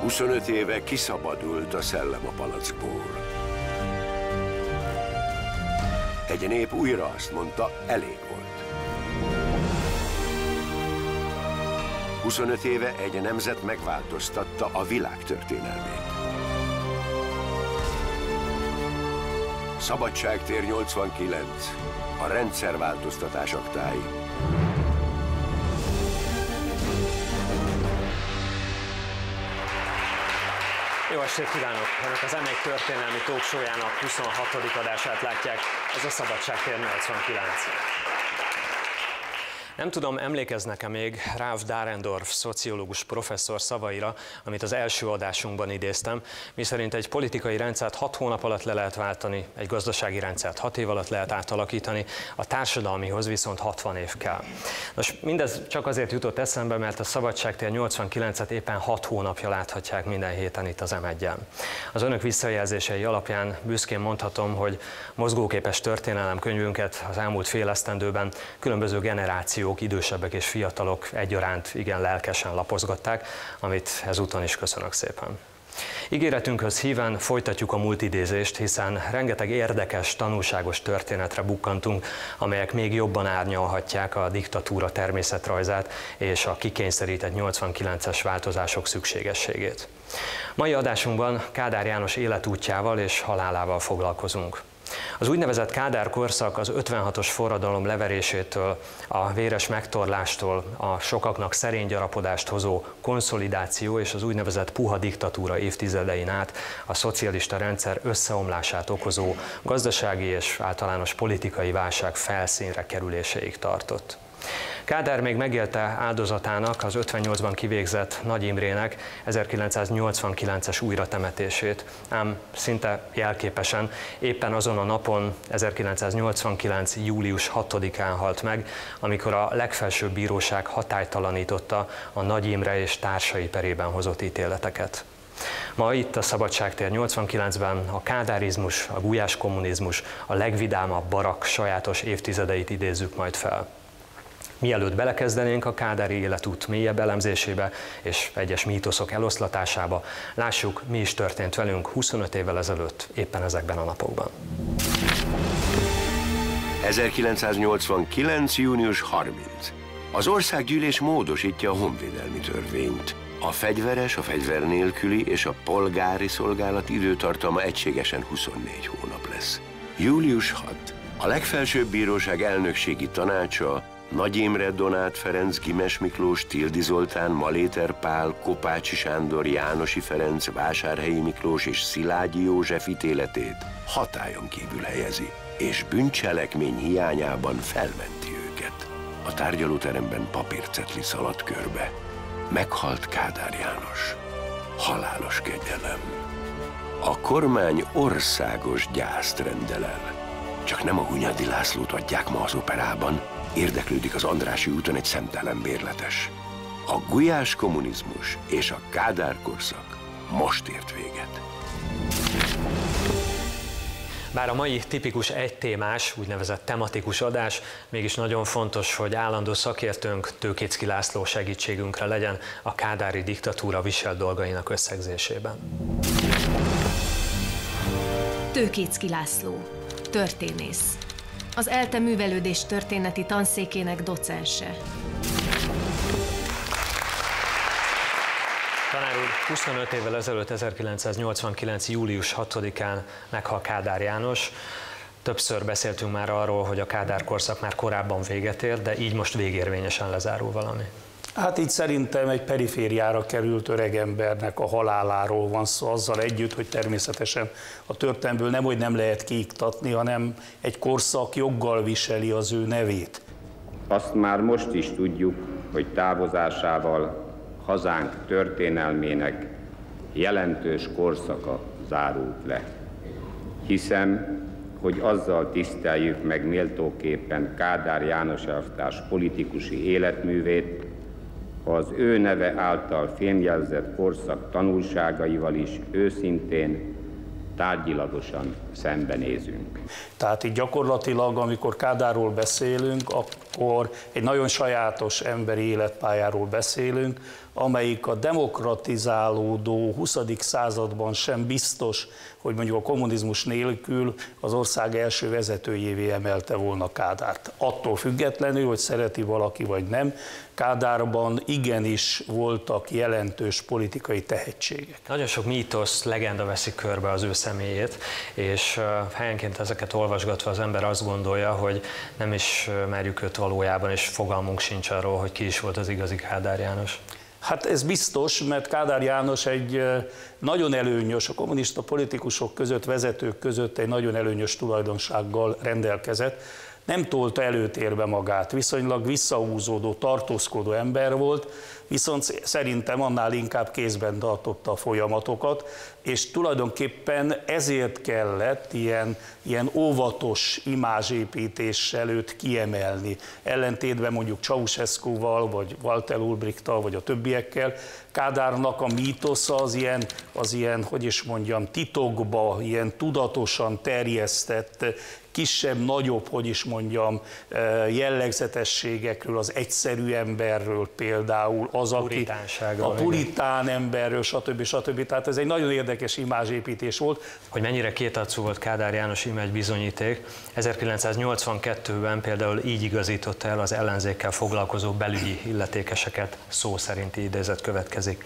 25 éve kiszabadult a szellem a palackból. Egy nép újra azt mondta, elég volt. 25 éve egy nemzet megváltoztatta a világ történelmét. Szabadságtér 89, a rendszerváltoztatás aktái. Jó estét kívánok! Önök az M1 történelmi talkshow-jának 26. adását látják, ez a Szabadságtér 89. Nem tudom, emlékeznek-e még Ralph Dahrendorf szociológus professzor szavaira, amit az első adásunkban idéztem, miszerint egy politikai rendszert 6 hónap alatt le lehet váltani, egy gazdasági rendszert 6 év alatt lehet átalakítani, a társadalmihoz viszont 60 év kell. Nos, mindez csak azért jutott eszembe, mert a Szabadságtér 89-et éppen 6 hónapja láthatják minden héten itt az M1-en. Az önök visszajelzései alapján büszkén mondhatom, hogy mozgóképes történelemkönyvünket az elmúlt fél esztendőben különböző generációk, idősebbek és fiatalok egyaránt igen lelkesen lapozgatták, amit ezúton is köszönök szépen. Ígéretünkhöz híven folytatjuk a múltidézést, hiszen rengeteg érdekes, tanulságos történetre bukkantunk, amelyek még jobban árnyalhatják a diktatúra természetrajzát és a kikényszerített 89-es változások szükségességét. Mai adásunkban Kádár János életútjával és halálával foglalkozunk. Az úgynevezett Kádár korszak az 56-os forradalom leverésétől, a véres megtorlástól, a sokaknak szerény gyarapodást hozó konszolidáció és az úgynevezett puha diktatúra évtizedein át a szocialista rendszer összeomlását okozó gazdasági és általános politikai válság felszínre kerüléséig tartott. Kádár még megélte áldozatának, az 58-ban kivégzett Nagy Imrének 1989-es újratemetését, ám szinte jelképesen éppen azon a napon, 1989. július 6-án halt meg, amikor a legfelsőbb bíróság hatálytalanította a Nagy Imre és társai perében hozott ítéleteket. Ma itt a Szabadságtér 89-ben a kádárizmus, a gulyáskommunizmus, a legvidámabb barakk sajátos évtizedeit idézzük majd fel. Mielőtt belekezdenénk a kádári életút mélyebb elemzésébe és egyes mítoszok eloszlatásába, lássuk, mi is történt velünk 25 évvel ezelőtt, éppen ezekben a napokban. 1989. június 30. Az országgyűlés módosítja a honvédelmi törvényt. A fegyveres, a fegyver nélküli és a polgári szolgálat időtartama egységesen 24 hónap lesz. Július 6. A legfelsőbb bíróság elnökségi tanácsa Nagy Imre, Donát Ferenc, Gimes Miklós, Tildi Zoltán, Maléter Pál, Kopácsi Sándor, Jánosi Ferenc, Vásárhelyi Miklós és Szilágyi József ítéletét hatályon kívül helyezi, és bűncselekmény hiányában felmenti őket. A tárgyalóteremben papírcetli szaladt körbe. Meghalt Kádár János. Halálos kegyelem. A kormány országos gyászt rendel el. Csak nem a Hunyadi Lászlót adják ma az operában, érdeklődik az Andrássy úton egy szemtelen bérletes. A gulyás kommunizmus és a Kádár korszak most ért véget. Bár a mai tipikus egytémás, úgynevezett tematikus adás, mégis nagyon fontos, hogy állandó szakértőnk, Tőkéczky László segítségünkre legyen a kádári diktatúra viselt dolgainak összegzésében. Tőkéczky László, történész. Az ELTE művelődés történeti tanszékének docense. Tanár úr, 25 évvel ezelőtt, 1989. július 6-án meghal Kádár János. Többször beszéltünk már arról, hogy a Kádár korszak már korábban véget ért, de így most végérvényesen lezárul valami. Hát így szerintem egy perifériára került öregembernek a haláláról van szó, azzal együtt, hogy természetesen a történelmből nemhogy nem lehet kiiktatni, hanem egy korszak joggal viseli az ő nevét. Azt már most is tudjuk, hogy távozásával hazánk történelmének jelentős korszaka zárult le. Hiszem, hogy azzal tiszteljük meg méltóképpen Kádár János elvtárs politikusi életművét, ha az ő neve által fémjelzett korszak tanulságaival is őszintén, tárgyilagosan szembenézünk. Tehát így gyakorlatilag, amikor Kádárról beszélünk, akkor egy nagyon sajátos emberi életpályáról beszélünk, amelyik a demokratizálódó 20. században sem biztos, hogy mondjuk a kommunizmus nélkül az ország első vezetőjévé emelte volna Kádárt. Attól függetlenül, hogy szereti valaki vagy nem, Kádárban igenis voltak jelentős politikai tehetségek. Nagyon sok mítosz, legenda veszi körbe az ő személyét, és helyenként ezeket olvasgatva az ember azt gondolja, hogy nem is merjük őt valójában, és fogalmunk sincs arról, hogy ki is volt az igazi Kádár János. Hát ez biztos, mert Kádár János egy nagyon előnyös, a kommunista politikusok között, vezetők között egy nagyon előnyös tulajdonsággal rendelkezett. Nem tolta előtérbe magát, viszonylag visszahúzódó, tartózkodó ember volt, viszont szerintem annál inkább kézben tartotta a folyamatokat, és tulajdonképpen ezért kellett ilyen óvatos imázsépítéssel őt kiemelni. Ellentétben mondjuk Ceausescuval, vagy Walter Ulbrichttal, vagy a többiekkel, Kádárnak a mítosza az ilyen, hogy is mondjam, titokba, ilyen tudatosan terjesztett, kisebb-nagyobb, hogy is mondjam, jellegzetességekről, az egyszerű emberről például, az, aki a puritán emberről, stb. Tehát ez egy nagyon érdekes imázsépítés volt. Hogy mennyire kétarcú volt Kádár János, íme egy bizonyíték. 1982-ben például így igazította el az ellenzékkel foglalkozó belügyi illetékeseket, szó szerinti idézet következik.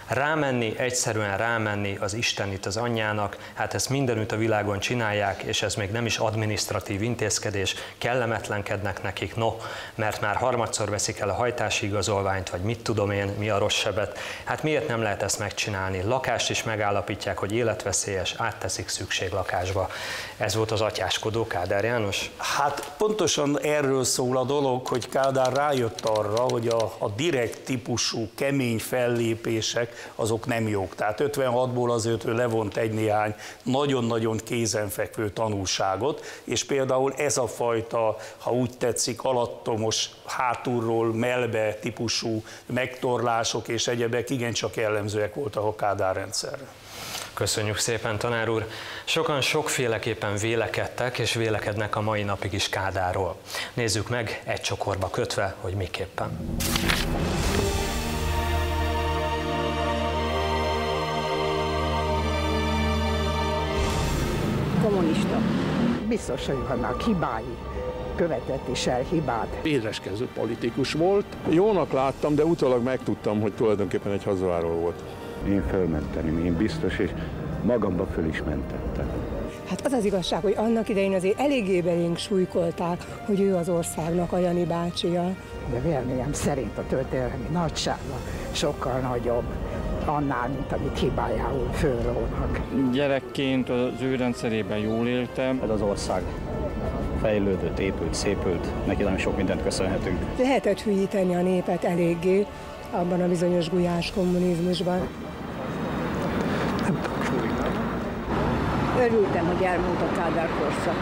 Rámenni, egyszerűen rámenni az Istenit az anyjának, hát ezt mindenütt a világon csinálják, és ez még nem is adminisztratív intézkedés, kellemetlenkednek nekik, no, mert már harmadszor veszik el a hajtási igazolványt, vagy mit tudom én, mi a rossz sebet. Hát miért nem lehet ezt megcsinálni? Lakást is megállapítják, hogy életveszélyes, átteszik szükséglakásba. Ez volt az atyáskodó Kádár János? Hát pontosan erről szól a dolog, hogy Kádár rájött arra, hogy a direkt típusú, kemény fellépések, azok nem jók. Tehát 56-ból azért ő levont egy-néhány nagyon-nagyon kézenfekvő tanulságot, és például ez a fajta, ha úgy tetszik, alattomos, hátulról melbe típusú megtorlások és egyebek igencsak jellemzőek voltak a Kádár rendszerre. Köszönjük szépen, tanár úr! Sokan sokféleképpen vélekedtek és vélekednek a mai napig is Kádárról. Nézzük meg egy csokorba kötve, hogy miképpen. Kommunista. Biztos, hogy vannak hibái, követett is el hibát. Édeskező politikus volt. Jónak láttam, de utólag megtudtam, hogy tulajdonképpen egy hazaváró volt. Én fölmentem, én biztos, és magamba föl is mentettem. Hát az az igazság, hogy annak idején azért eléggé belénk súlykolták, hogy ő az országnak a Jani bácsia. De véleményem szerint a történelmi nagysága sokkal nagyobb annál, mint amit hibájául fölrónak. Gyerekként az ő rendszerében jól éltem. Ez az ország fejlődött, épült, szépült, neki nagyon sok mindent köszönhetünk. Lehetett hülyíteni a népet eléggé abban a bizonyos gulyás kommunizmusban. Örültem, hogy elmúlt a Kádár korszak.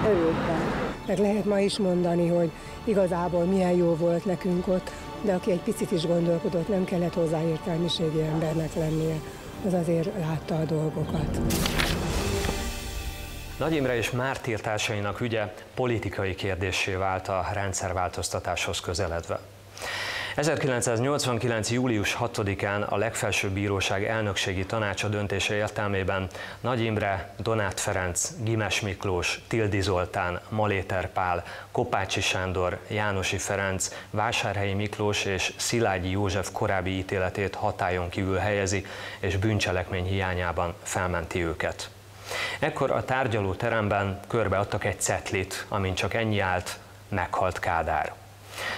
Örültem. Meg lehet ma is mondani, hogy igazából milyen jó volt nekünk ott, de aki egy picit is gondolkodott, nem kellett hozzá értelmiségi embernek lennie, az azért látta a dolgokat. Nagy Imre és mártírtársainak ügye politikai kérdéssé vált a rendszerváltoztatáshoz közeledve. 1989. július 6-án a Legfelsőbb Bíróság elnökségi tanácsa döntése értelmében Nagy Imre, Donát Ferenc, Gimes Miklós, Tildy Zoltán, Maléter Pál, Kopácsi Sándor, Jánosi Ferenc, Vásárhelyi Miklós és Szilágyi József korábbi ítéletét hatályon kívül helyezi, és bűncselekmény hiányában felmenti őket. Ekkor a tárgyalóteremben körbeadtak egy cetlit, amin csak ennyi állt: meghalt Kádár.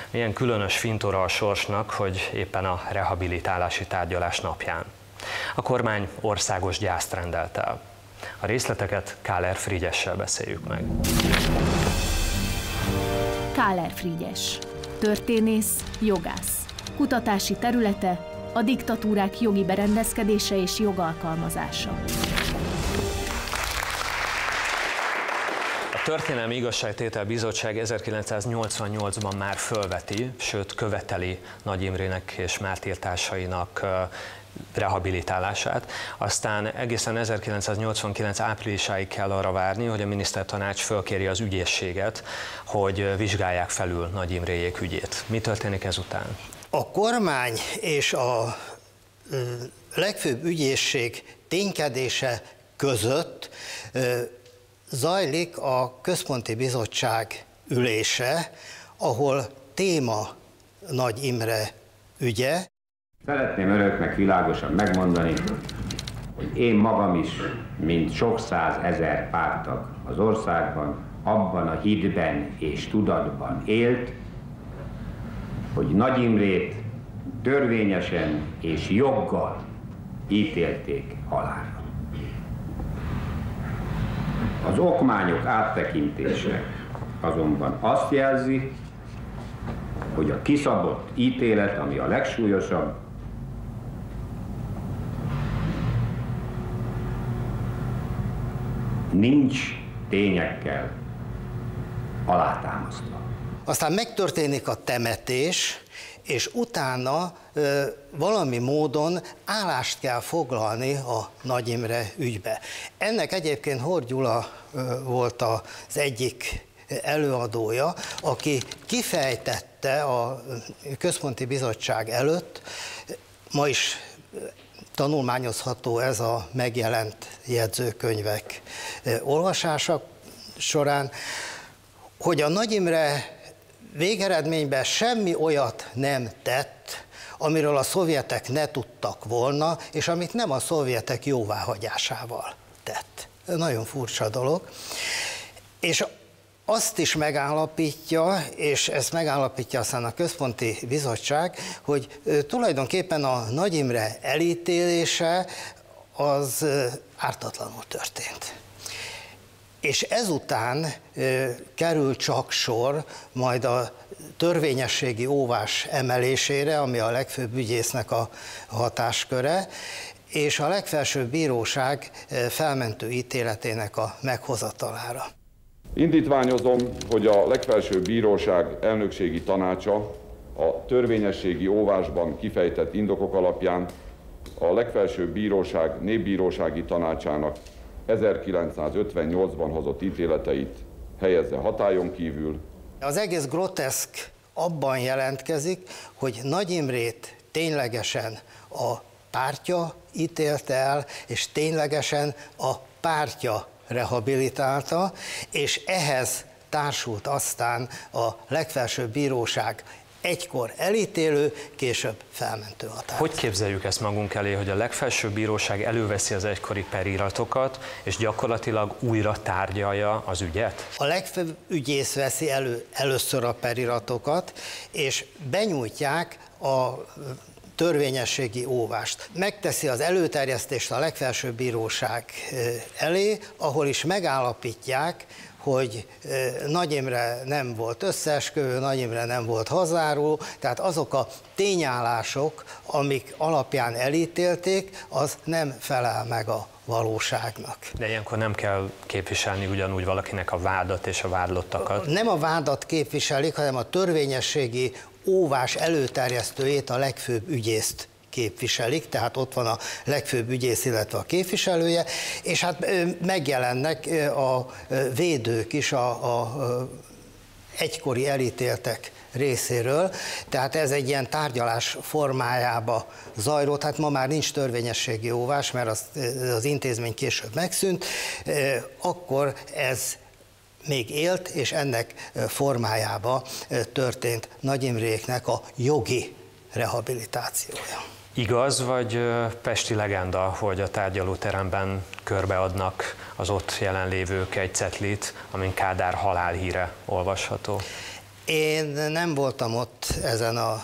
Milyen különös fintora a sorsnak, hogy éppen a rehabilitálási tárgyalás napján. A kormány országos gyászt rendelt el. A részleteket Káler Frigyessel beszéljük meg. Káler Frigyes, történész, jogász. Kutatási területe a diktatúrák jogi berendezkedése és jogalkalmazása. A Történelmi Igazságtétel Bizottság 1988-ban már fölveti, sőt követeli Nagy Imrének és mártírtársainak rehabilitálását. Aztán egészen 1989 áprilisáig kell arra várni, hogy a minisztertanács fölkéri az ügyészséget, hogy vizsgálják felül Nagy Imréjék ügyét. Mi történik ezután? A kormány és a legfőbb ügyészség ténykedése között zajlik a Központi Bizottság ülése, ahol téma Nagy Imre ügye. Szeretném önöknek világosan megmondani, hogy én magam is, mint sok százezer párttag az országban, abban a hitben és tudatban élt, hogy Nagy Imrét törvényesen és joggal ítélték halálra. Az okmányok áttekintése azonban azt jelzi, hogy a kiszabott ítélet, ami a legsúlyosabb, nincs tényekkel alátámasztva. Aztán megtörténik a temetés, és utána valami módon állást kell foglalni a Nagy Imre ügybe. Ennek egyébként Horn Gyula volt az egyik előadója, aki kifejtette a Központi Bizottság előtt, ma is tanulmányozható ez a megjelent jegyzőkönyvek olvasása során, hogy a Nagy Imre végeredményben semmi olyat nem tett, amiről a szovjetek ne tudtak volna, és amit nem a szovjetek jóváhagyásával tett. Nagyon furcsa dolog. És azt is megállapítja, és ezt megállapítja aztán a Központi Bizottság, hogy tulajdonképpen a Nagy Imre elítélése az ártatlanul történt. És ezután kerül csak sor majd a törvényességi óvás emelésére, ami a legfőbb ügyésznek a hatásköre, és a legfelsőbb bíróság felmentő ítéletének a meghozatalára. Indítványozom, hogy a legfelsőbb bíróság elnökségi tanácsa a törvényességi óvásban kifejtett indokok alapján a legfelsőbb bíróság népbírósági tanácsának 1958-ban hozott ítéleteit helyezze hatályon kívül. Az egész groteszk abban jelentkezik, hogy Nagy Imrét ténylegesen a pártja ítélte el, és ténylegesen a pártja rehabilitálta, és ehhez társult aztán a legfelsőbb bíróság egykor elítélő, később felmentő határ. Hogy képzeljük ezt magunk elé, hogy a legfelsőbb bíróság előveszi az egykori periratokat, és gyakorlatilag újra tárgyalja az ügyet? A legfőbb ügyész veszi először a periratokat, és benyújtják a törvényességi óvást. Megteszi az előterjesztést a legfelsőbb bíróság elé, ahol is megállapítják, hogy Nagy Imre nem volt összeesküvő, Nagy Imre nem volt hazáruló, tehát azok a tényállások, amik alapján elítélték, az nem felel meg a valóságnak. De ilyenkor nem kell képviselni ugyanúgy valakinek a vádat és a vádlottakat? Nem a vádat képviselik, hanem a törvényességi óvás előterjesztőjét, a legfőbb ügyészt képviselik, tehát ott van a legfőbb ügyész, illetve a képviselője, és hát megjelennek a védők is a egykori elítéltek részéről, tehát ez egy ilyen tárgyalás formájába zajlott, hát ma már nincs törvényességi óvás, mert az intézmény később megszűnt, akkor ez még élt, és ennek formájába történt Nagy Imréknek a jogi rehabilitációja. Igaz, vagy pesti legenda, hogy a tárgyalóteremben körbeadnak az ott jelenlévők egy cetlit, amin Kádár halálhíre olvasható? Én nem voltam ott ezen az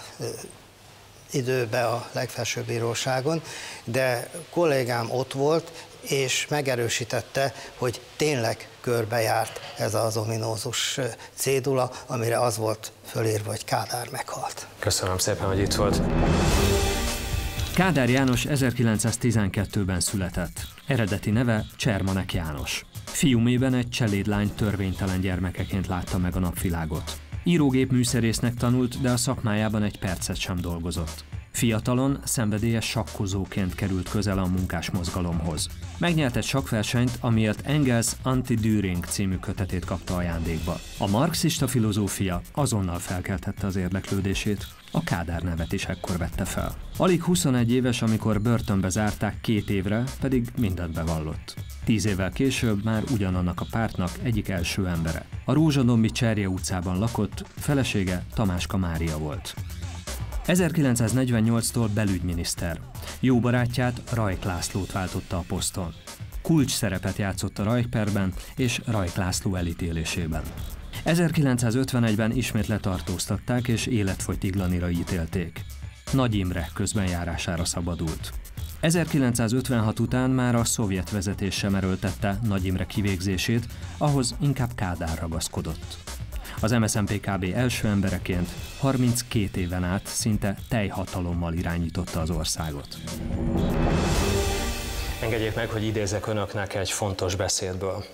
időben a legfelsőbb bíróságon, de kollégám ott volt, és megerősítette, hogy tényleg körbejárt ez az ominózus cédula, amire az volt fölírva, hogy Kádár meghalt. Köszönöm szépen, hogy itt volt. Kádár János 1912-ben született. Eredeti neve Csermanek János. Fiumében egy cselédlány törvénytelen gyermekeként látta meg a napvilágot. Írógépműszerésznek tanult, de a szakmájában egy percet sem dolgozott. Fiatalon szenvedélyes sakkozóként került közel a munkásmozgalomhoz. Megnyert egy sakkversenyt, amiért Engels Anti-Düring című kötetét kapta ajándékba. A marxista filozófia azonnal felkeltette az érdeklődését, a Kádár nevet is ekkor vette fel. Alig 21 éves, amikor börtönbe zárták 2 évre, pedig mindent bevallott. 10 évvel később már ugyanannak a pártnak egyik első embere. A Rózsadombi Cserje utcában lakott, felesége Tamáska Mária volt. 1948-tól belügyminiszter. Jó barátját, Rajk Lászlót váltotta a poszton. Kulcs szerepet játszott a Rajk-perben és Rajk László elítélésében. 1951-ben ismét letartóztatták és életfogytiglanira ítélték. Nagy Imre közbenjárására szabadult. 1956 után már a szovjet vezetés sem erőltette Nagy Imre kivégzését, ahhoz inkább Kádár ragaszkodott. Az MSZNP-KB első embereként 32 éven át szinte teljhatalommal irányította az országot. Engedjék meg, hogy idézek önöknek egy fontos beszédből.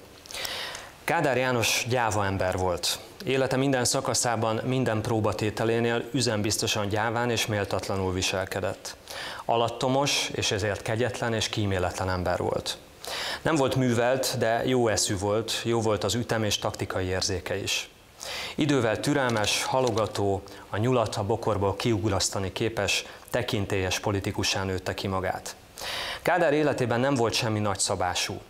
Kádár János gyáva ember volt. Élete minden szakaszában, minden próbatételénél üzembiztosan gyáván és méltatlanul viselkedett. Alattomos és ezért kegyetlen és kíméletlen ember volt. Nem volt művelt, de jó eszű volt, jó volt az ütem és taktikai érzéke is. Idővel türelmes, halogató, a nyulat a bokorból kiugrasztani képes, tekintélyes politikussá nőtte ki magát. Kádár életében nem volt semmi nagyszabású.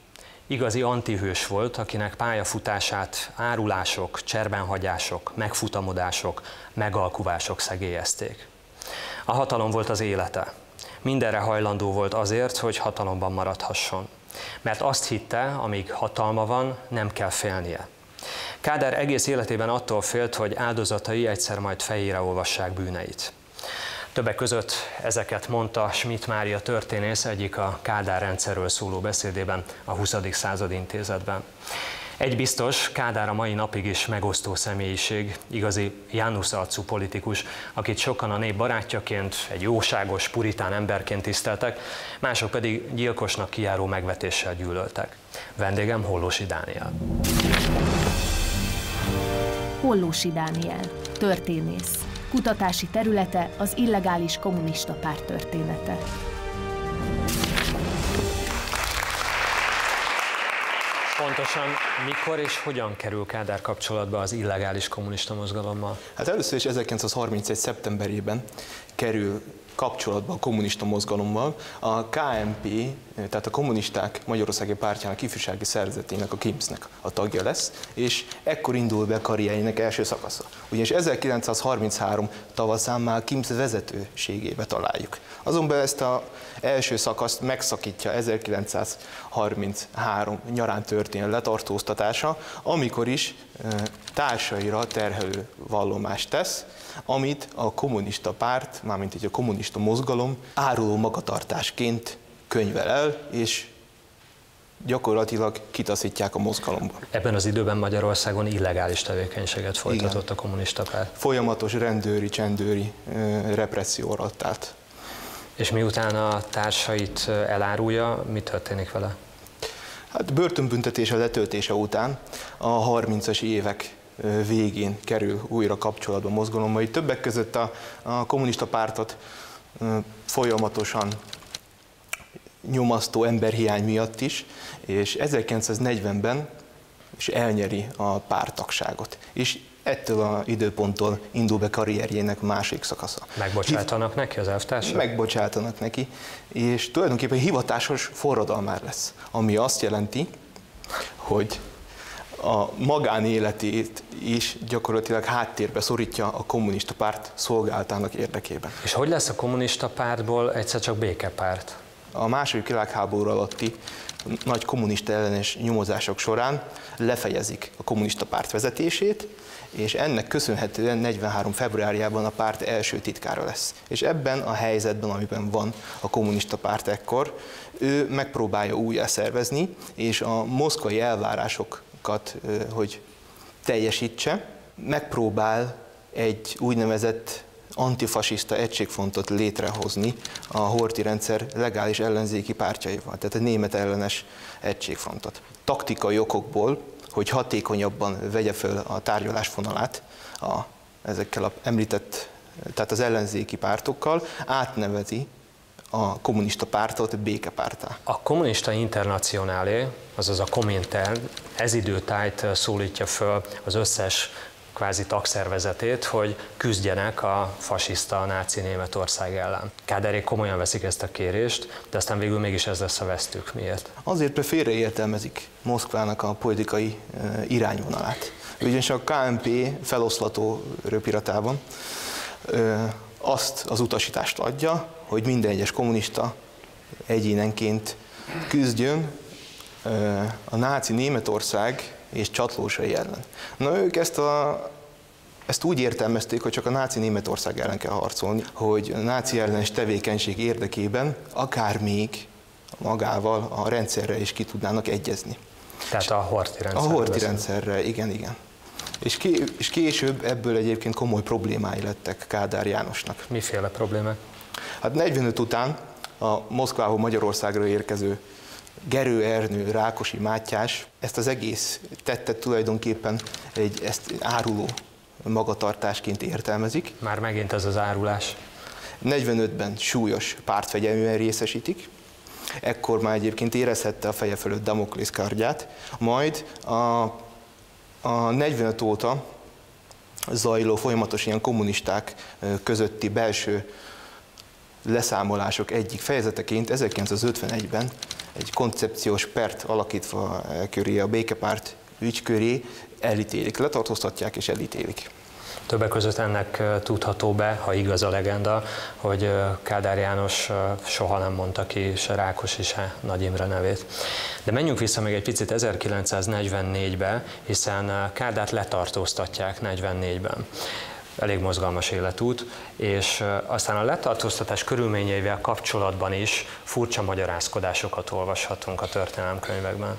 Igazi antihős volt, akinek pályafutását árulások, cserbenhagyások, megfutamodások, megalkuvások szegélyezték. A hatalom volt az élete. Mindenre hajlandó volt azért, hogy hatalomban maradhasson. Mert azt hitte, amíg hatalma van, nem kell félnie. Kádár egész életében attól félt, hogy áldozatai egyszer majd fejére olvassák bűneit. Többek között ezeket mondta Schmidt Mária történész egyik a Kádár rendszerről szóló beszédében a 20. század intézetben. Egy biztos, Kádár a mai napig is megosztó személyiség, igazi Janus arcú politikus, akit sokan a nép barátjaként, egy jóságos, puritán emberként tiszteltek, mások pedig gyilkosnak kijáró megvetéssel gyűlöltek. Vendégem Hollósy Dániel. Hollósy Dániel, történész. Kutatási területe az illegális kommunista párt története. Pontosan mikor és hogyan kerül Kádár kapcsolatba az illegális kommunista mozgalommal? Hát először is 1931. szeptemberében kerül kapcsolatban a kommunista mozgalommal. A KMP, tehát a Kommunisták Magyarországi Pártjának ifjúsági szervezetének, a KIMSZ-nek a tagja lesz, és ekkor indul be karrierjének első szakasza. Ugyanis 1933 tavaszán már KIMSZ vezetőségébe találjuk. Azonban ezt az első szakaszt megszakítja 1933 nyarán történő letartóztatása, amikor is társaira terhelő vallomást tesz, amit a kommunista párt, mármint így a kommunista mozgalom áruló magatartásként könyvel el, és gyakorlatilag kitaszítják a mozgalomba. Ebben az időben Magyarországon illegális tevékenységet folytatott. Igen. A kommunista párt. Folyamatos rendőri, csendőri represszió alatt állt. És miután a társait elárulja, mi történik vele? Hát börtönbüntetése letöltése után a 30-as évek végén kerül újra kapcsolatba a mozgalommal. Itt többek között a kommunista pártot folyamatosan nyomasztó emberhiány miatt is, és 1940-ben is elnyeri a párttagságot. És ettől az időponttól indul be karrierjének másik szakasza. Megbocsátanak neki az elvtársak? Megbocsátanak neki, és tulajdonképpen hivatásos forradalmár lesz, ami azt jelenti, hogy a magánéletét is gyakorlatilag háttérbe szorítja a kommunista párt szolgálatának érdekében. És hogy lesz a kommunista pártból egyszer csak békepárt? A második világháború alatti nagy kommunista ellenes nyomozások során lefejezik a kommunista párt vezetését, és ennek köszönhetően 43. februárjában a párt első titkára lesz. És ebben a helyzetben, amiben van a kommunista párt ekkor, ő megpróbálja újra szervezni, és a moszkvai elvárásokat, hogy teljesítse, megpróbál egy úgynevezett antifasiszta egységfrontot létrehozni a Horthy rendszer legális ellenzéki pártjaival, tehát a német ellenes egységfrontot. Taktikai okokból, hogy hatékonyabban vegye föl a tárgyalásfonalát ezekkel az említett tehát az ellenzéki pártokkal, átnevezi a kommunista pártot békepárttá. A kommunista internacionálé, azaz a Komintern ez időtájt szólítja föl az összes kvázi tagszervezetét, hogy küzdjenek a fasiszta, a náci Németország ellen. Kádárék komolyan veszik ezt a kérést, de aztán végül mégis ez lesz a vesztük. Miért? Azért, mert félreértelmezik Moszkvának a politikai irányvonalát. Ugyanis a KMP feloszlató röpiratában azt az utasítást adja, hogy minden egyes kommunista egyénenként küzdjön a náci Németország és csatlósai ellen. Na ők ezt úgy értelmezték, hogy csak a náci Németország ellen kell harcolni, hogy a náci ellenes tevékenység érdekében akár még magával a rendszerre is ki tudnának egyezni. Tehát a Horthy rendszerre. A Horthy rendszerre, igen. És később ebből egyébként komoly problémái lettek Kádár Jánosnak. Miféle problémák? Hát 45 után a Moszkvából Magyarországra érkező Gerő Ernő, Rákosi Mátyás ezt az egész tettet tulajdonképpen ezt áruló magatartásként értelmezik. Már megint ez az árulás. 45-ben súlyos pártfegyelműen részesítik, ekkor már egyébként érezhette a feje fölött Damoklész kardját, majd a 45 óta zajló folyamatos ilyen kommunisták közötti belső leszámolások egyik fejezeteként 1951-ben egy koncepciós pert alakítva köré, a békepárt ügy köré elítélik, letartóztatják és elítélik. Többek között ennek tudható be, ha igaz a legenda, hogy Kádár János soha nem mondta ki se Rákosi, se Nagy Imre nevét. De menjünk vissza még egy picit 1944-be, hiszen Kádárt letartóztatják 44-ben. Elég mozgalmas életút, és aztán a letartóztatás körülményeivel kapcsolatban is furcsa magyarázkodásokat olvashatunk a történelemkönyvekben.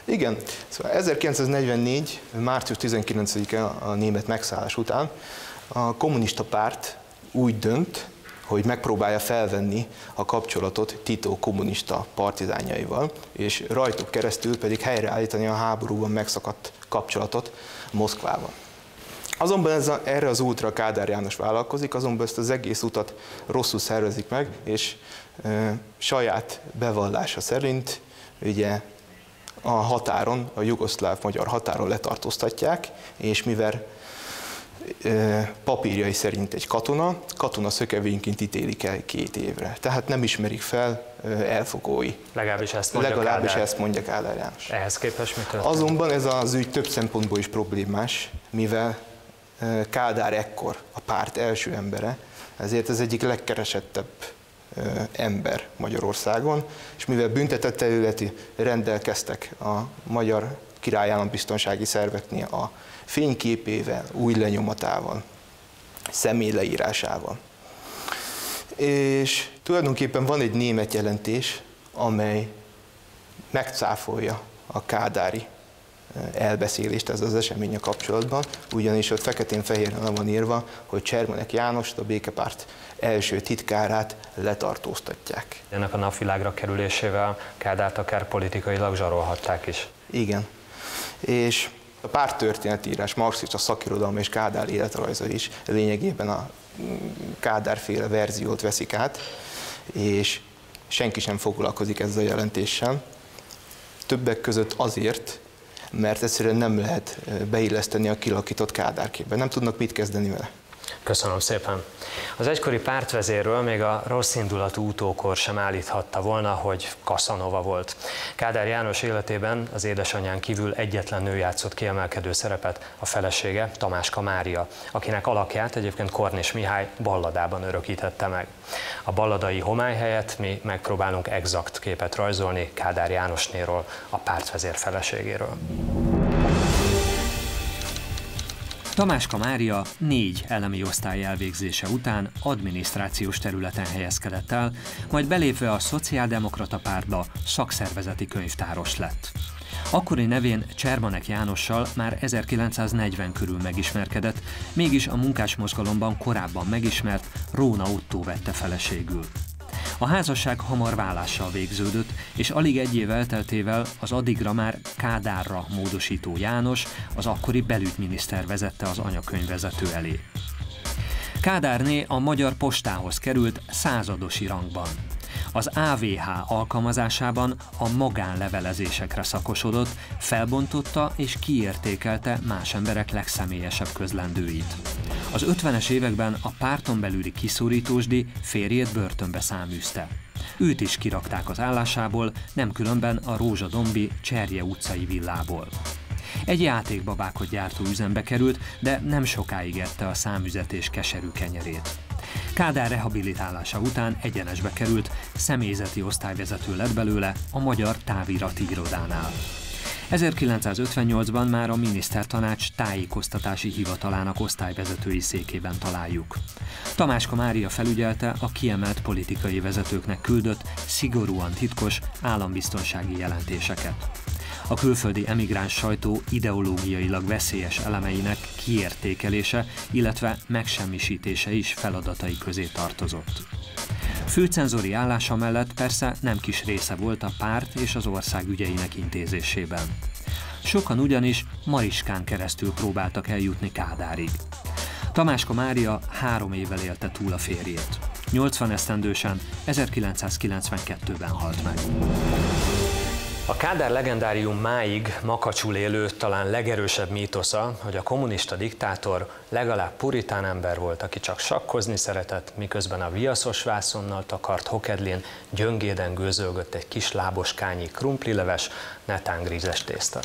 Igen, szóval 1944. március 19-e a német megszállás után a kommunista párt úgy dönt, hogy megpróbálja felvenni a kapcsolatot Tito kommunista partizánjaival, és rajtuk keresztül pedig helyreállítani a háborúban megszakadt kapcsolatot Moszkvával. Azonban erre az útra Kádár János vállalkozik, azonban ezt az egész utat rosszul szervezik meg, és saját bevallása szerint ugye a határon, a jugoszláv-magyar határon letartóztatják, és mivel papírjai szerint egy katona szökevényként ítélik el 2 évre. Tehát nem ismerik fel elfogói. Legalábbis ezt mondja Kádár János. Ehhez képest mi történt? Azonban ez az ügy több szempontból is problémás, mivel Kádár ekkor a párt első embere, ezért ez egyik legkeresettebb ember Magyarországon, és mivel büntetett területi rendelkeztek a magyar királyálambiztonsági szerveknél a fényképével, új lenyomatával, személyleírásával. És tulajdonképpen van egy német jelentés, amely megcáfolja a kádári elbeszélést ez az eseménye kapcsolatban, ugyanis ott feketén-fehéren van írva, hogy Csermenek Jánost, a békepárt első titkárát letartóztatják. Ennek a napvilágra kerülésével Kádárt akár politikailag zsarolhatták is. Igen. És a párttörténetírás, marxista szakirodalma és Kádár életrajza is lényegében a Kádár-féle verziót veszik át, és senki sem foglalkozik ezzel a jelentéssel. Többek között azért, mert egyszerűen nem lehet beilleszteni a kilakított Kádár-képbe. Nem tudnak mit kezdeni vele. Köszönöm szépen. Az egykori pártvezérről még a rosszindulatú utókor sem állíthatta volna, hogy Casanova volt. Kádár János életében az édesanyján kívül egyetlen nő játszott kiemelkedő szerepet, a felesége, Tamáska Mária, akinek alakját egyébként Kornis Mihály balladában örökítette meg. A balladai homály helyett mi megpróbálunk exakt képet rajzolni Kádár Jánosnéról, a pártvezér feleségéről. Tamáska Mária 4 elemi osztály elvégzése után adminisztrációs területen helyezkedett el, majd belépve a Szociáldemokrata Pártba szakszervezeti könyvtáros lett. Akkori nevén Csermanek Jánossal már 1940 körül megismerkedett, mégis a munkásmozgalomban korábban megismert Róna Ottó vette feleségül. A házasság hamar válással végződött, és alig egy év elteltével az addigra már Kádárra módosító János, az akkori belügyminiszter vezette az anyakönyvvezető elé. Kádárné a Magyar Postához került századosi rangban. Az AVH alkalmazásában a magánlevelezésekre szakosodott, felbontotta és kiértékelte más emberek legszemélyesebb közlendőit. Az 50-es években a párton belüli kiszorítósdi férjét börtönbe száműzte. Őt is kirakták az állásából, nem különben a rózsadombi Cserje utcai villából. Egy játékbabákat gyártó üzembe került, de nem sokáig ette a számüzetés keserű kenyerét. Kádár rehabilitálása után egyenesbe került, személyzeti osztályvezető lett belőle a Magyar Távirati Irodánál. 1958-ban már a Minisztertanács tájékoztatási hivatalának osztályvezetői székében találjuk. Tamáska Mária felügyelte a kiemelt politikai vezetőknek küldött, szigorúan titkos állambiztonsági jelentéseket. A külföldi emigráns sajtó ideológiailag veszélyes elemeinek kiértékelése, illetve megsemmisítése is feladatai közé tartozott. Főcenzori állása mellett persze nem kis része volt a párt és az ország ügyeinek intézésében. Sokan ugyanis Mariskán keresztül próbáltak eljutni Kádárig. Tamáska Mária 3 évvel élte túl a férjét. 80 esztendősen 1992-ben halt meg. A Kádár legendárium máig makacsul élő, talán legerősebb mítosza, hogy a kommunista diktátor legalább puritán ember volt, aki csak sakkozni szeretett, miközben a viaszos vászonnal takart hokedlén gyöngéden gőzölgött egy kis láboskányi krumplileves, netán grízes tészta.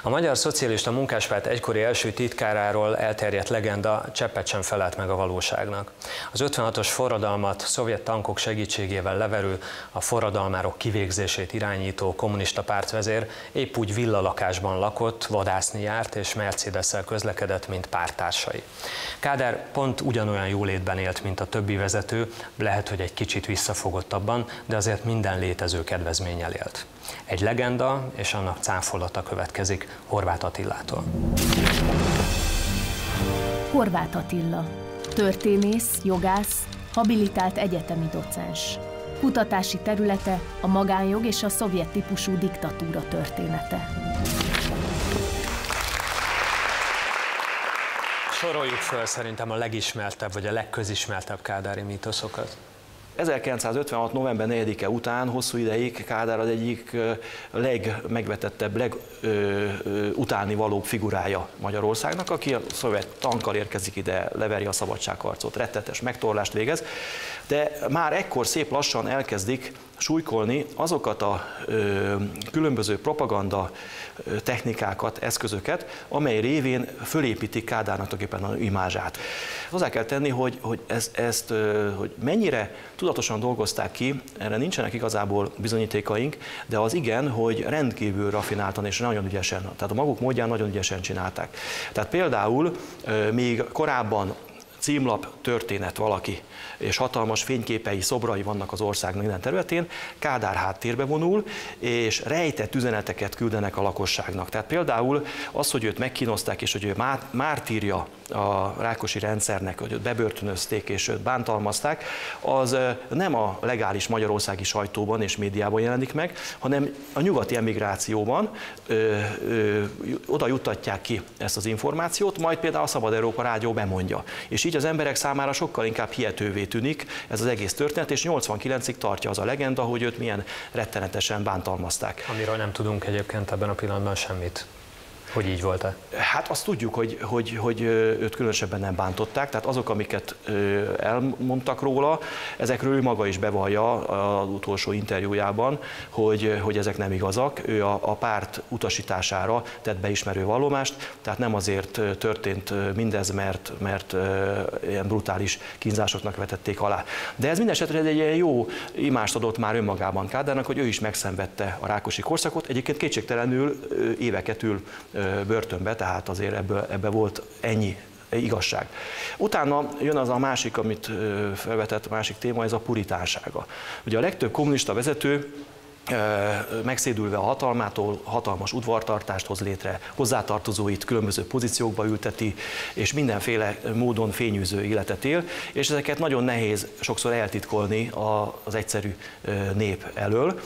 A Magyar Szocialista Munkáspárt egykori első titkáráról elterjedt legenda cseppet sem felelt meg a valóságnak. Az 56-os forradalmat szovjet tankok segítségével leverő, a forradalmárok kivégzését irányító kommunista pártvezér épp úgy villalakásban lakott, vadászni járt és Mercedes-szel közlekedett, mint párttársai. Kádár pont ugyanolyan jólétben élt, mint a többi vezető, lehet, hogy egy kicsit visszafogottabban, de azért minden létező kedvezménnyel élt. Egy legenda és annak cáfolata következik Horváth Attilától. Horváth Attila, történész, jogász, habilitált egyetemi docens. Kutatási területe a magánjog és a szovjet típusú diktatúra története. Soroljuk föl szerintem a legismertebb vagy a legközismertebb kádári mítoszokat. 1956. november 4-e után hosszú ideig Kádár az egyik legmegvetettebb, legutánivalóbb figurája Magyarországnak, aki a szovjet tankkal érkezik ide, leveri a szabadságharcot, rettetes megtorlást végez, de már ekkor szép lassan elkezdik súlykolni azokat a különböző propaganda technikákat, eszközöket, amely révén fölépítik Kádárnak tulajdonképpen az imázsát. Hozzá kell tenni, hogy hogy mennyire tudatosan dolgozták ki, erre nincsenek igazából bizonyítékaink, de az igen, hogy rendkívül raffináltan és nagyon ügyesen, tehát a maguk módján nagyon ügyesen csinálták. Tehát például még korábban címlap történet valaki, és hatalmas fényképei, szobrai vannak az ország minden területén, Kádár háttérbe vonul, és rejtett üzeneteket küldenek a lakosságnak. Tehát például az, hogy őt megkínozták, és hogy ő mártírja a Rákosi rendszernek, hogy őt bebörtönözték, és őt bántalmazták, az nem a legális magyarországi sajtóban és médiában jelenik meg, hanem a nyugati emigrációban oda juttatják ki ezt az információt, majd például a Szabad Európa Rádió bemondja. És így az emberek számára sokkal inkább hihetővé tűnik ez az egész történet, és 89-ig tartja az a legenda, hogy őt milyen rettenetesen bántalmazták. Amiről nem tudunk egyébként ebben a pillanatban semmit. Hogy így volt-e? Hát azt tudjuk, hogy őt különösebben nem bántották, tehát azok, amiket elmondtak róla, ezekről ő maga is bevallja az utolsó interjújában, hogy ezek nem igazak. Ő a párt utasítására tett beismerő vallomást, tehát nem azért történt mindez, mert ilyen brutális kínzásoknak vetették alá. De ez mindenesetre egy ilyen jó imást adott már önmagában Kádárnak, hogy ő is megszenvedte a Rákosi korszakot. Egyébként kétségtelenül éveket ül börtönbe, tehát azért ebbe volt ennyi igazság. Utána jön az a másik, amit felvetett, a másik téma, ez a puritánsága. Ugye a legtöbb kommunista vezető megszédülve a hatalmától hatalmas udvartartást hoz létre, hozzátartozóit különböző pozíciókba ülteti, és mindenféle módon fényűző életet él, és ezeket nagyon nehéz sokszor eltitkolni az egyszerű nép elől.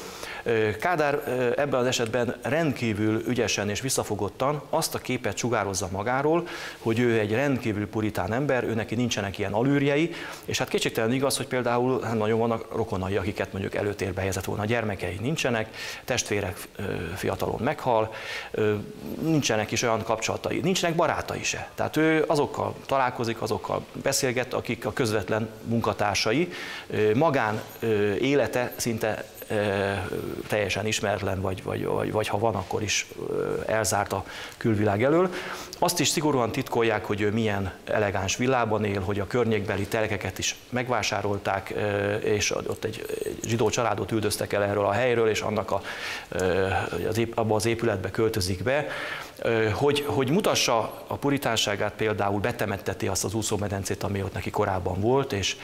Kádár ebben az esetben rendkívül ügyesen és visszafogottan azt a képet sugározza magáról, hogy ő egy rendkívül puritán ember, ő neki nincsenek ilyen alűrjei, és hát kétségtelen igaz, hogy például nagyon vannak rokonai, akiket mondjuk előtérbe helyezett volna, a gyermekei nincsenek, testvérek fiatalon meghal, nincsenek is olyan kapcsolatai, nincsenek barátai se. Tehát ő azokkal találkozik, azokkal beszélget, akik a közvetlen munkatársai, magán élete szinte teljesen ismeretlen, vagy ha van, akkor is elzárt a külvilág elől. Azt is szigorúan titkolják, hogy ő milyen elegáns villában él, hogy a környékbeli telkeket is megvásárolták, és ott egy zsidó családot üldöztek el erről a helyről, és annak abba az épületbe költözik be. Hogy mutassa a puritánságát, például betemetteti azt az úszómedencét, ami ott neki korábban volt, és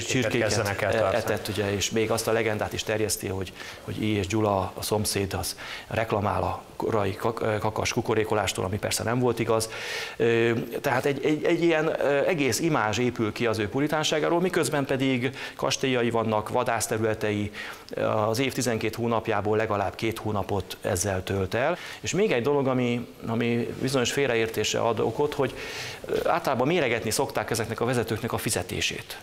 csirkéket etett, ugye, és még azt a legendát is terjeszti, hogy I. és Gyula, a szomszéd, az reklamál a korai kakas kukorékolástól, ami persze nem volt igaz. Tehát egy ilyen egész imázs épül ki az ő puritánságáról, miközben pedig kastélyai vannak, vadászterületei, az év 12 hónapjából legalább 2 hónapot ezzel tölt el. És még egy dolog, ami bizonyos félreértésre ad okot, hogy általában méregetni szokták ezeknek a vezetőknek a fizetését.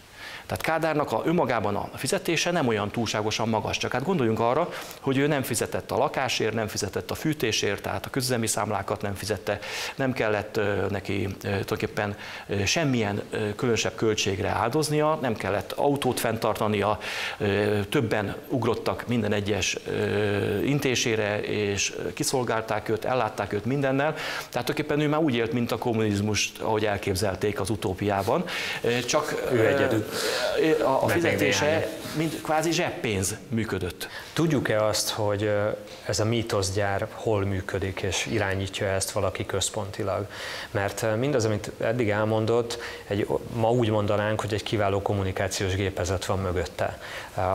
Tehát Kádárnak önmagában a fizetése nem olyan túlságosan magas, csak hát gondoljunk arra, hogy ő nem fizetett a lakásért, nem fizetett a fűtésért, tehát a közüzemi számlákat nem fizette, nem kellett neki tulajdonképpen semmilyen különösebb költségre áldoznia, nem kellett autót fenntartania, többen ugrottak minden egyes intésére, és kiszolgálták őt, ellátták őt mindennel, tehát tulajdonképpen ő már úgy élt, mint a kommunizmust, ahogy elképzelték az utópiában, csak ő egyedül. A fizetése mint kvázi zseppénz működött. Tudjuk-e azt, hogy ez a mítoszgyár hol működik, és irányítja ezt valaki központilag? Mert mindaz, amit eddig elmondott, ma úgy mondanánk, hogy egy kiváló kommunikációs gépezet van mögötte,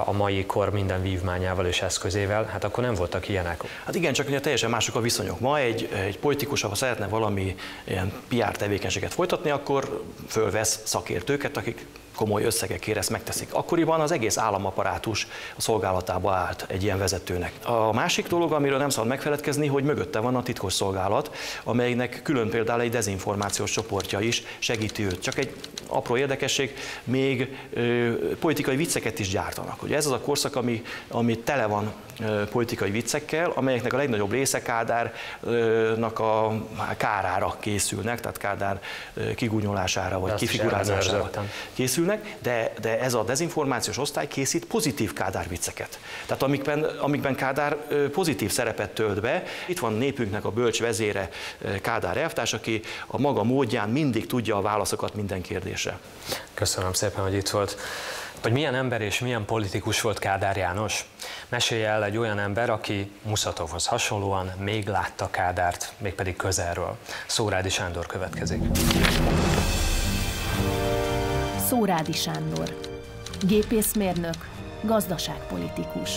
a mai kor minden vívmányával és eszközével, hát akkor nem voltak ilyenek. Hát igen, csak ugye teljesen mások a viszonyok. Ma egy politikus, ha szeretne valami ilyen PR tevékenységet folytatni, akkor fölvesz szakértőket, akik komoly összegekért ezt megteszik. Akkoriban az egész államaparátus a szolgálatába állt egy ilyen vezetőnek. A másik dolog, amiről nem szabad megfeledkezni, hogy mögötte van a titkosszolgálat, amelynek külön például egy dezinformációs csoportja is segíti őt. Csak egy apró érdekesség, még politikai vicceket is gyártanak. Ugye ez az a korszak, ami tele van politikai viccekkel, amelyeknek a legnagyobb része Kádárnak a kárára készülnek, tehát Kádár kigúnyolására vagy kifigurázására készülnek, de ez a dezinformációs osztály készít pozitív Kádár vicceket. Tehát amikben Kádár pozitív szerepet tölt be. Itt van népünknek a bölcs vezére, Kádár elvtárs, aki a maga módján mindig tudja a válaszokat minden kérdésre. Köszönöm szépen, hogy itt volt. Hogy milyen ember és milyen politikus volt Kádár János? Mesélje el egy olyan ember, aki Muszatovhoz hasonlóan még látta Kádárt, mégpedig közelről. Szórádi Sándor következik. Szórádi Sándor, gépészmérnök, gazdaságpolitikus.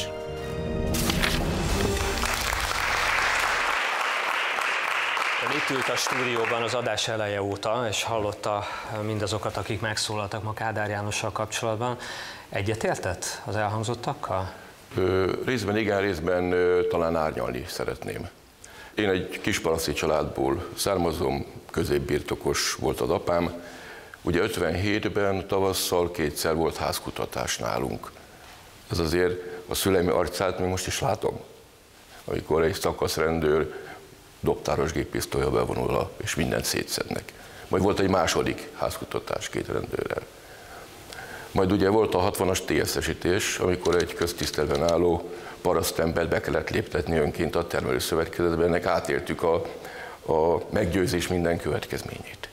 Itt ült a stúdióban az adás eleje óta, és hallotta mindazokat, akik megszólaltak ma Kádár Jánossal kapcsolatban. Egyetértett az elhangzottakkal? Részben igen, részben talán árnyalni szeretném. Én egy kisparaszti családból származom, középbirtokos volt az apám. Ugye 57-ben tavasszal 2-szer volt házkutatás nálunk. Ez azért a szüleim arcát még most is látom, amikor egy szakaszrendőr dobtáros géppisztolya bevonul, és mindent szétszednek. Majd volt egy második házkutatás 2 rendőrrel. Majd ugye volt a 60-as TSZ-esítés, amikor egy köztiszteletben álló parasztembert be kellett léptetni önként a termelőszövetkezetbe, ennek átéltük a meggyőzés minden következményét.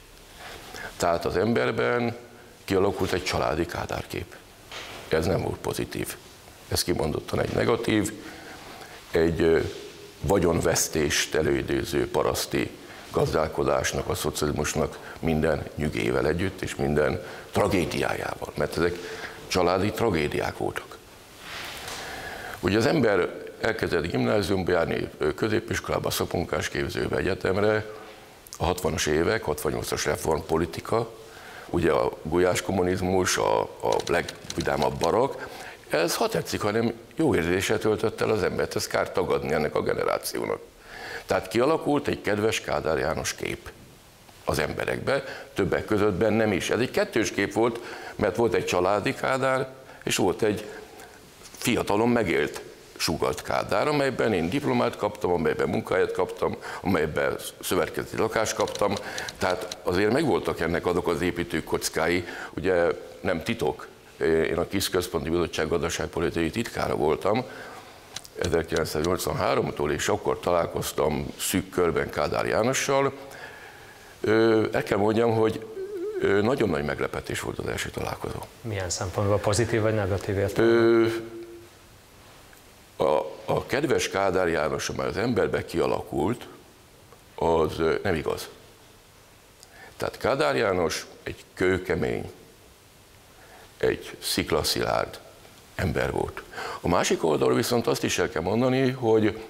Tehát az emberben kialakult egy családi Kádár-kép. Ez nem volt pozitív. Ez kimondottan egy negatív, egy vagyonvesztést előidéző paraszti gazdálkodásnak, a szocializmusnak minden nyugével együtt, és minden tragédiájával, mert ezek családi tragédiák voltak. Ugye az ember elkezdett gimnáziumba járni, középiskolába, szakomunkásképzőbe, egyetemre, a 60-as évek, 68-as reformpolitika, ugye a gulyás kommunizmus, a legvidámabb barak, ez ha tetszik, hanem jó érzéssel töltött el az embert, ez kár tagadni ennek a generációnak. Tehát kialakult egy kedves Kádár János kép az emberekbe, többek között bennem is. Ez egy kettős kép volt, mert volt egy családi Kádár, és volt egy fiatalon megélt sugalt Kádár, amelyben én diplomát kaptam, amelyben munkahelyet kaptam, amelyben szövetkezeti lakást kaptam. Tehát azért megvoltak ennek azok az építő kockái, ugye nem titok. Én a KISZ Központi Bizottság gazdaságpolitikai titkára voltam 1983-tól, és akkor találkoztam szűk körben Kádár Jánossal. El kell mondjam, hogy nagyon nagy meglepetés volt az első találkozó. Milyen szempontból, pozitív vagy negatív értelemben? A kedves Kádár János, amely az emberbe kialakult, az nem igaz. Tehát Kádár János egy kőkemény, egy sziklaszilárd ember volt. A másik oldalról viszont azt is el kell mondani, hogy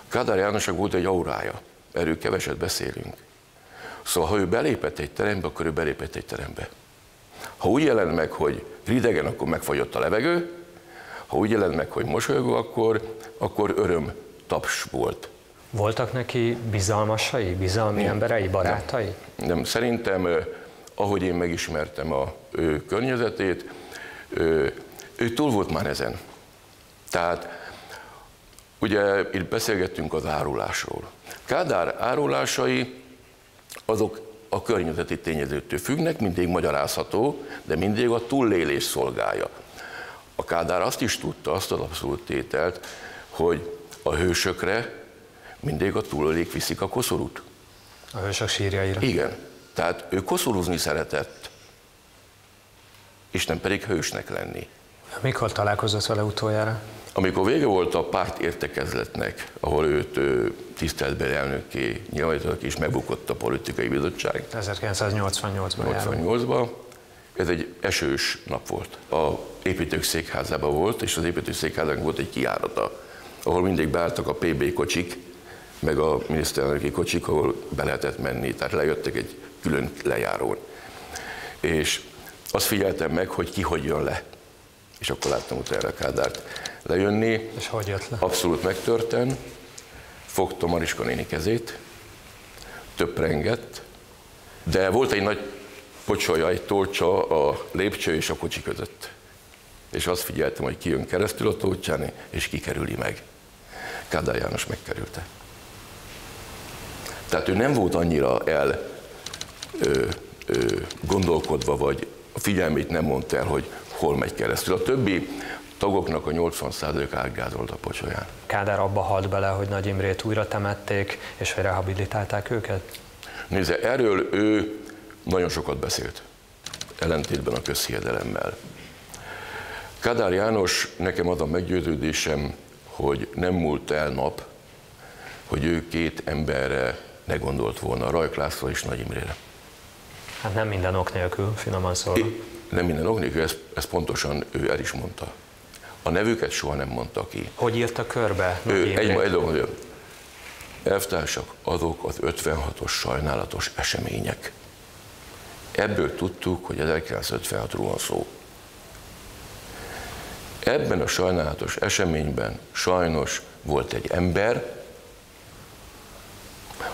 Kádár Jánosnak volt egy aurája, erről keveset beszélünk. Szóval, ha ő belépett egy terembe, akkor ő belépett egy terembe. Ha úgy jelent meg, hogy ridegen, akkor megfagyott a levegő, ha úgy jelent meg, hogy mosolygó, akkor öröm taps volt. Voltak neki bizalmasai, bizalmi emberei, barátai? Nem, szerintem, ahogy én megismertem a környezetét, ő túl volt már ezen. Tehát ugye itt beszélgettünk az árulásról. Kádár árulásai azok a környezeti tényezőtől függnek, mindig magyarázható, de mindig a túlélés szolgálja. A Kádár azt is tudta, azt az abszolút tételt, hogy a hősökre mindig a túlélék viszik a koszorút. A hősök sírjaira. Igen. Tehát ő koszorúzni szeretett, és nem pedig hősnek lenni. Mikor találkozott vele utoljára? Amikor vége volt a párt értekezletnek, ahol őt tiszteletbeli elnökké nyilvánítottak, és megbukott a politikai bizottság. 1988-ban. Ez egy esős nap volt. A építők székházában volt, és az építők székházának volt egy kijárata, ahol mindig beálltak a PB kocsik, meg a miniszterelnöki kocsik, ahol be lehetett menni, tehát lejöttek egy külön lejárón. És azt figyeltem meg, hogy ki hogy jön le. És akkor láttam utána Kádárt lejönni. És hogy jött le? Abszolút megtörten. Fogta Mariska néni kezét, töprengett, de volt egy nagy pocsolya, egy tolcsa a lépcső és a kocsi között. És azt figyeltem, hogy ki jön keresztül a tolcsán, és kikerüli meg. Kádár János megkerülte. Tehát ő nem volt annyira gondolkodva, vagy a figyelmét nem mondta el, hogy hol megy keresztül. A többi tagoknak a 80% átgázolt a pocsolyán. Kádár abba halt bele, hogy Nagy Imrét újra temették, és hogy rehabilitálták őket? Nézze, erről ő nagyon sokat beszélt, ellentétben a közhiedelemmel. Kádár János, nekem az a meggyőződésem, hogy nem múlt el nap, hogy ő két emberre ne gondolt volna, Rajk László és Nagy Imrére. Hát nem minden ok nélkül, finoman szólva. Nem minden ok nélkül, ezt pontosan ő el is mondta. A nevüket soha nem mondta ki. Hogy írta körbe? Elvtársak, azok az 56-os sajnálatos események. Ebből tudtuk, hogy 1956-ról van szó. Ebben a sajnálatos eseményben sajnos volt egy ember,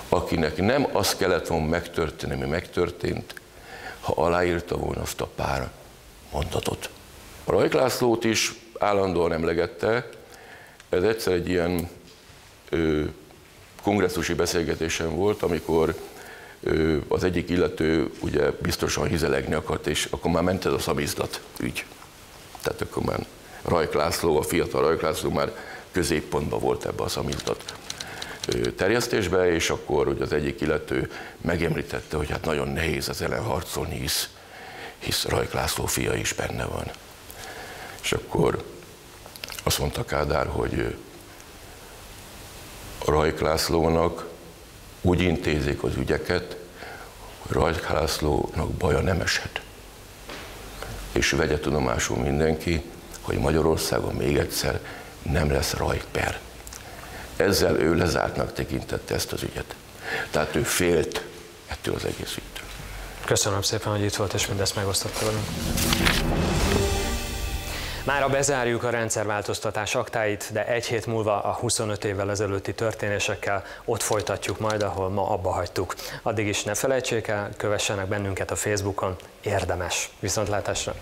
akinek nem az kellett volna megtörténni, ami megtörtént, ha aláírta volna azt a pár mondatot. A Rajk Lászlót is állandóan emlegette, ez egyszer egy ilyen kongresszusi beszélgetésen volt, amikor az egyik illető ugye biztosan hizelegni akart, és akkor már ment ez a szamizdat ügy. Tehát akkor már Rajk László, a fiatal Rajk László már középpontban volt ebbe a szamizdat terjesztésbe, és akkor ugye az egyik illető megemlítette, hogy hát nagyon nehéz az ellen harcolni, hisz Rajk László fia is benne van. És akkor azt mondta Kádár, hogy Rajk Lászlónak úgy intézik az ügyeket, hogy Rajk Lászlónak baja nem eshet. És vegye tudomásul mindenki, hogy Magyarországon még egyszer nem lesz Rajk per. Ezzel ő lezártnak tekintette ezt az ügyet. Tehát ő félt ettől az egész ügytől. Köszönöm szépen, hogy itt volt, és mindezt megosztotta velünk. Mára bezárjuk a rendszerváltoztatás aktáit, de egy hét múlva a 25 évvel ezelőtti történésekkel ott folytatjuk majd, ahol ma abba hagytuk. Addig is ne felejtsék el, kövessenek bennünket a Facebookon, érdemes. Viszontlátásra!